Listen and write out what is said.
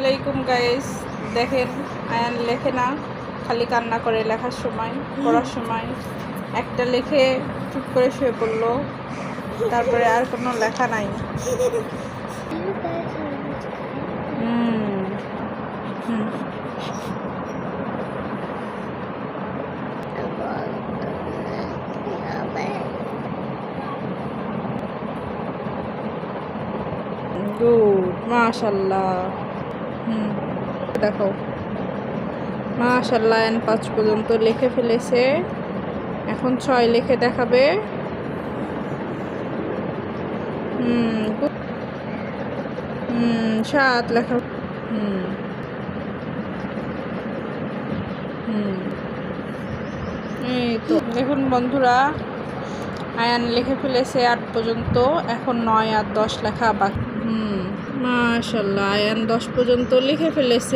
আলাইকুম গাইস। দেখেন আয়ান লেখে না, খালি কান্না করে লেখার সময়, পড়ার সময়। একটা লেখে চুপ করে শুয়ে পড়লো, তারপরে আর কোনো লেখা নাই। হুম হুম গুড, মাশাল্লাহ। দেখো, মাশাল্লাহ, 5 পর্যন্ত লিখে ফেলেছে। এখন 6 লিখে দেখাবে। good। 7 লেখা। হুম হুম এই তো দেখুন বন্ধুরা, আয়ান লিখে ফেলেছে 8 পর্যন্ত। এখন 9 আর 10 লেখা বাকি। মাশাল্লাহ, আয়ান 10 পর্যন্ত লিখে ফেলেছে।